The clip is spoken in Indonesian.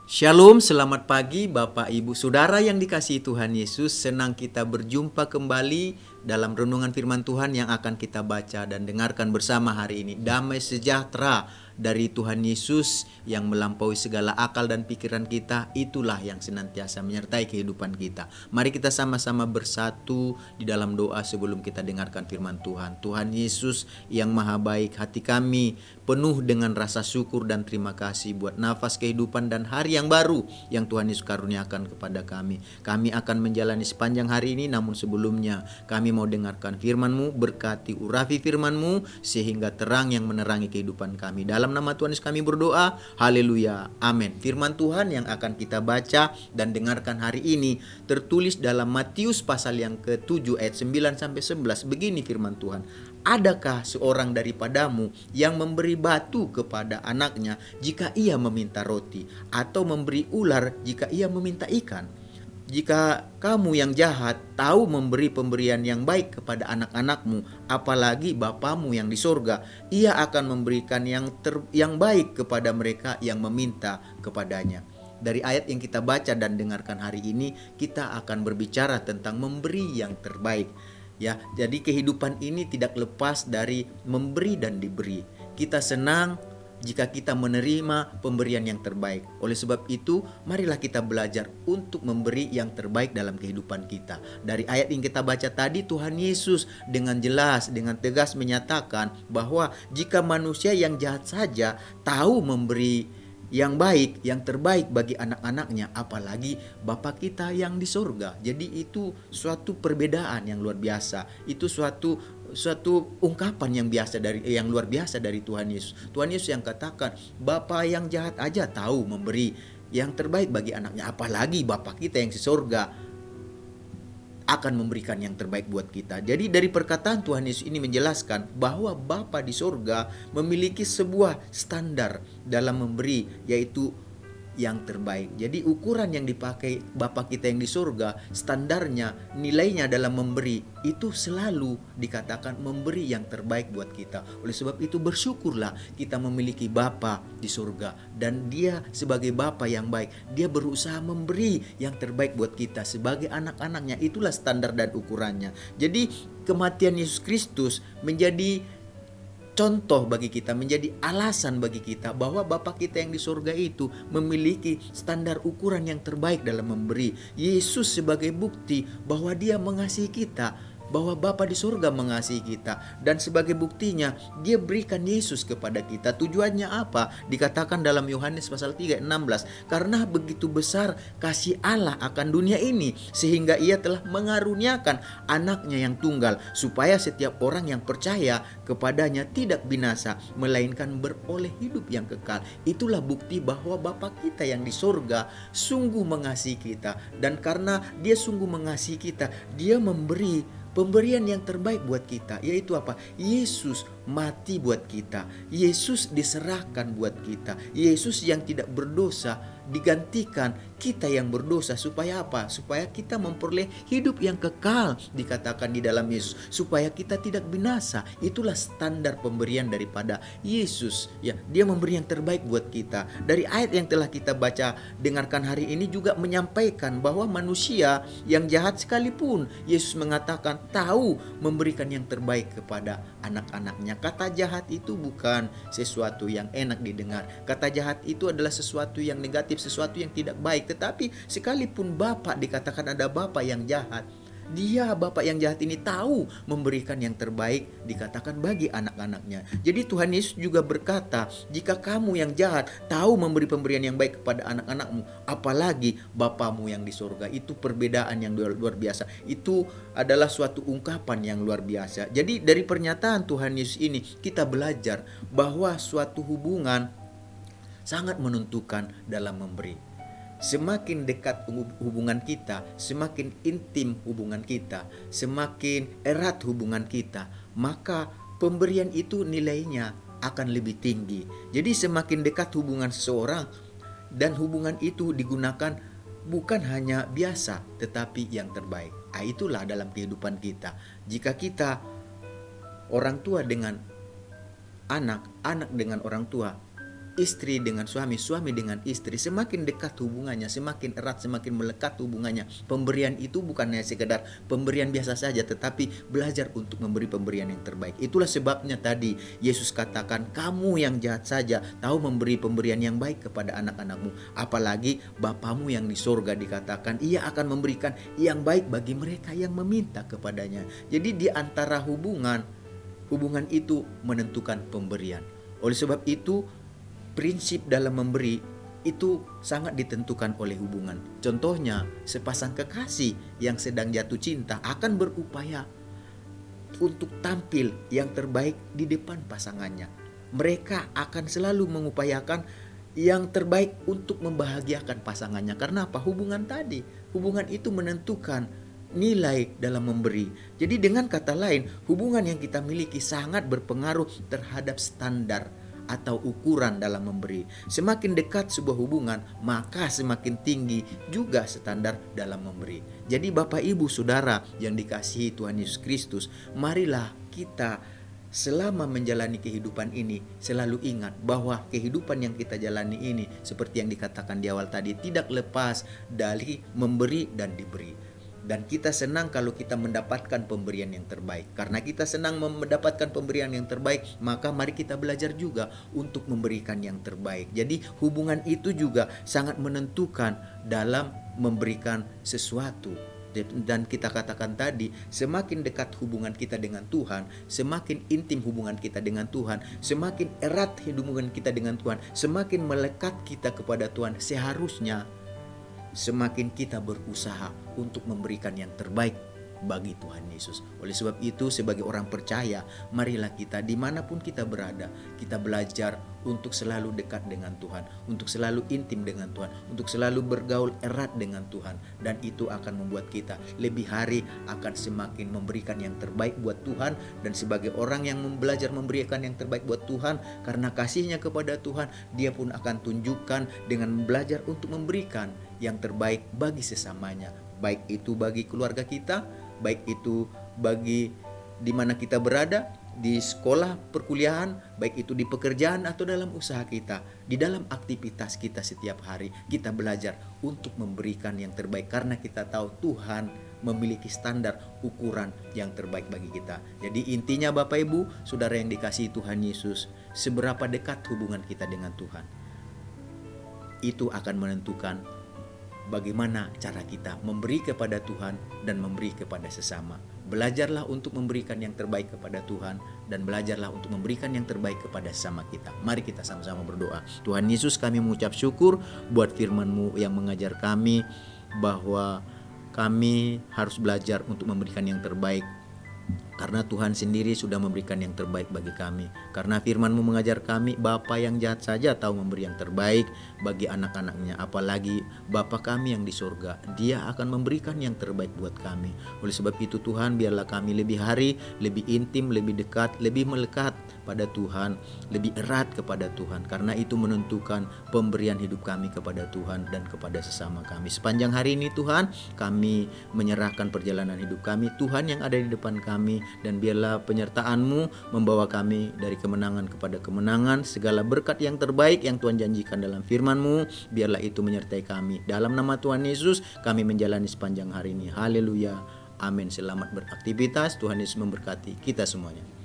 Shalom, selamat pagi Bapak Ibu Saudara yang dikasihi Tuhan Yesus. Senang kita berjumpa kembali dalam renungan firman Tuhan yang akan kita baca dan dengarkan bersama hari ini. Damai sejahtera dari Tuhan Yesus yang melampaui segala akal dan pikiran kita, itulah yang senantiasa menyertai kehidupan kita. Mari kita sama-sama bersatu di dalam doa sebelum kita dengarkan firman Tuhan. Tuhan Yesus yang maha baik, hati kami penuh dengan rasa syukur dan terima kasih buat nafas kehidupan dan hari yang baru yang Tuhan Yesus karuniakan kepada kami. Kami akan menjalani sepanjang hari ini, namun sebelumnya kami mau dengarkan firman-Mu, berkati urapi firman-Mu sehingga terang yang menerangi kehidupan kami. Dalam nama Tuhan Yesus kami berdoa, haleluya, amin. Firman Tuhan yang akan kita baca dan dengarkan hari ini tertulis dalam Matius pasal yang ke-7 ayat 9-11. Begini firman Tuhan. Adakah seorang daripadamu yang memberi batu kepada anaknya jika ia meminta roti, atau memberi ular jika ia meminta ikan? Jika kamu yang jahat tahu memberi pemberian yang baik kepada anak-anakmu, apalagi Bapamu yang di sorga, ia akan memberikan yang baik kepada mereka yang meminta kepadanya. Dari ayat yang kita baca dan dengarkan hari ini, kita akan berbicara tentang memberi yang terbaik. Ya, jadi kehidupan ini tidak lepas dari memberi dan diberi. Kita senang jika kita menerima pemberian yang terbaik. Oleh sebab itu, marilah kita belajar untuk memberi yang terbaik dalam kehidupan kita. Dari ayat yang kita baca tadi, Tuhan Yesus dengan jelas, dengan tegas menyatakan bahwa jika manusia yang jahat saja tahu memberi yang baik, yang terbaik bagi anak-anaknya, apalagi Bapa kita yang di sorga. Jadi itu suatu perbedaan yang luar biasa. Itu suatu ungkapan yang luar biasa dari Tuhan Yesus. Tuhan Yesus yang katakan, Bapa yang jahat aja tahu memberi yang terbaik bagi anaknya, apalagi Bapa kita yang di sorga akan memberikan yang terbaik buat kita. Jadi dari perkataan Tuhan Yesus ini menjelaskan bahwa Bapa di sorga memiliki sebuah standar dalam memberi, yaitu yang terbaik. Jadi ukuran yang dipakai Bapa kita yang di sorga, standarnya, nilainya dalam memberi, itu selalu dikatakan memberi yang terbaik buat kita. Oleh sebab itu bersyukurlah kita memiliki Bapa di sorga, dan Dia sebagai Bapa yang baik, Dia berusaha memberi yang terbaik buat kita sebagai anak-anaknya. Itulah standar dan ukurannya. Jadi kematian Yesus Kristus menjadi contoh bagi kita, menjadi alasan bagi kita bahwa Bapa kita yang di surga itu memiliki standar ukuran yang terbaik dalam memberi. Yesus sebagai bukti bahwa Dia mengasihi kita, bahwa Bapa di surga mengasihi kita, dan sebagai buktinya Dia berikan Yesus kepada kita. Tujuannya apa? Dikatakan dalam Yohanes pasal 3 ayat 16, karena begitu besar kasih Allah akan dunia ini sehingga Ia telah mengaruniakan anaknya yang tunggal, supaya setiap orang yang percaya kepadanya tidak binasa, melainkan beroleh hidup yang kekal. Itulah bukti bahwa Bapa kita yang di surga sungguh mengasihi kita, dan karena Dia sungguh mengasihi kita, Dia memberi pemberian yang terbaik buat kita, yaitu apa? Yesus mati buat kita. Yesus diserahkan buat kita. Yesus yang tidak berdosa digantikan kita yang berdosa. Supaya apa? Supaya kita memperoleh hidup yang kekal, dikatakan di dalam Yesus, supaya kita tidak binasa. Itulah standar pemberian daripada Yesus. Ya, Dia memberi yang terbaik buat kita. Dari ayat yang telah kita baca dengarkan hari ini juga menyampaikan bahwa manusia yang jahat sekalipun, Yesus mengatakan tahu memberikan yang terbaik kepada anak-anaknya. Kata jahat itu bukan sesuatu yang enak didengar. Kata jahat itu adalah sesuatu yang negatif, sesuatu yang tidak baik. Tetapi sekalipun Bapak dikatakan ada Bapak yang jahat, Dia Bapak yang jahat ini tahu memberikan yang terbaik, dikatakan bagi anak-anaknya. Jadi Tuhan Yesus juga berkata, jika kamu yang jahat tahu memberi pemberian yang baik kepada anak-anakmu, apalagi Bapamu yang di surga. Itu perbedaan yang luar biasa. Itu adalah suatu ungkapan yang luar biasa. Jadi dari pernyataan Tuhan Yesus ini kita belajar bahwa suatu hubungan sangat menentukan dalam memberi. Semakin dekat hubungan kita, semakin intim hubungan kita, semakin erat hubungan kita, maka pemberian itu nilainya akan lebih tinggi. Jadi semakin dekat hubungan seseorang, dan hubungan itu digunakan bukan hanya biasa, tetapi yang terbaik. Itulah dalam kehidupan kita. Jika kita orang tua dengan anak, anak dengan orang tua, istri dengan suami, suami dengan istri, semakin dekat hubungannya, semakin erat, semakin melekat hubungannya. Pemberian itu bukan hanya sekedar pemberian biasa saja, tetapi belajar untuk memberi pemberian yang terbaik. Itulah sebabnya tadi Yesus katakan, kamu yang jahat saja tahu memberi pemberian yang baik kepada anak-anakmu, apalagi Bapamu yang di sorga, dikatakan ia akan memberikan yang baik bagi mereka yang meminta kepadanya. Jadi di antara hubungan itu menentukan pemberian. Oleh sebab itu, prinsip dalam memberi itu sangat ditentukan oleh hubungan. Contohnya, sepasang kekasih yang sedang jatuh cinta akan berupaya untuk tampil yang terbaik di depan pasangannya. Mereka akan selalu mengupayakan yang terbaik untuk membahagiakan pasangannya. Karena apa? Hubungan itu menentukan nilai dalam memberi. Jadi dengan kata lain, hubungan yang kita miliki sangat berpengaruh terhadap standar atau ukuran dalam memberi. Semakin dekat sebuah hubungan, maka semakin tinggi juga standar dalam memberi. Jadi Bapak Ibu Saudara yang dikasihi Tuhan Yesus Kristus, marilah kita selama menjalani kehidupan ini selalu ingat bahwa kehidupan yang kita jalani ini, seperti yang dikatakan di awal tadi, tidak lepas dari memberi dan diberi. Dan kita senang kalau kita mendapatkan pemberian yang terbaik. Karena kita senang mendapatkan pemberian yang terbaik, maka mari kita belajar juga untuk memberikan yang terbaik. Jadi hubungan itu juga sangat menentukan dalam memberikan sesuatu. Dan kita katakan tadi, semakin dekat hubungan kita dengan Tuhan, semakin intim hubungan kita dengan Tuhan, semakin erat hubungan kita dengan Tuhan, semakin melekat kita kepada Tuhan, seharusnya semakin kita berusaha untuk memberikan yang terbaik bagi Tuhan Yesus. Oleh sebab itu, sebagai orang percaya, marilah kita dimanapun kita berada, kita belajar untuk selalu dekat dengan Tuhan, untuk selalu intim dengan Tuhan, untuk selalu bergaul erat dengan Tuhan. Dan itu akan membuat kita lebih hari akan semakin memberikan yang terbaik buat Tuhan. Dan sebagai orang yang belajar memberikan yang terbaik buat Tuhan, karena kasihnya kepada Tuhan, dia pun akan tunjukkan dengan belajar untuk memberikan yang terbaik bagi sesamanya, baik itu bagi keluarga kita, baik itu bagi di mana kita berada, di sekolah, perkuliahan, baik itu di pekerjaan atau dalam usaha kita, di dalam aktivitas kita setiap hari, kita belajar untuk memberikan yang terbaik karena kita tahu Tuhan memiliki standar ukuran yang terbaik bagi kita. Jadi intinya Bapak Ibu, Saudara yang dikasihi Tuhan Yesus, seberapa dekat hubungan kita dengan Tuhan, itu akan menentukan bagaimana cara kita memberi kepada Tuhan dan memberi kepada sesama. Belajarlah untuk memberikan yang terbaik kepada Tuhan dan belajarlah untuk memberikan yang terbaik kepada sesama kita. Mari kita sama-sama berdoa. Tuhan Yesus, kami mengucap syukur buat firman-Mu yang mengajar kami bahwa kami harus belajar untuk memberikan yang terbaik. Karena Tuhan sendiri sudah memberikan yang terbaik bagi kami. Karena firman-Mu mengajar kami, Bapa yang jahat saja tahu memberi yang terbaik bagi anak-anaknya. Apalagi Bapa kami yang di surga, Dia akan memberikan yang terbaik buat kami. Oleh sebab itu Tuhan, biarlah kami lebih hari, lebih intim, lebih dekat, lebih melekat pada Tuhan, lebih erat kepada Tuhan. Karena itu menentukan pemberian hidup kami kepada Tuhan dan kepada sesama kami. Sepanjang hari ini Tuhan, kami menyerahkan perjalanan hidup kami, Tuhan yang ada di depan kami, dan biarlah penyertaan-Mu membawa kami dari kemenangan kepada kemenangan. Segala berkat yang terbaik yang Tuhan janjikan dalam firman-Mu, biarlah itu menyertai kami. Dalam nama Tuhan Yesus kami menjalani sepanjang hari ini. Haleluya, amin. Selamat beraktivitas. Tuhan Yesus memberkati kita semuanya.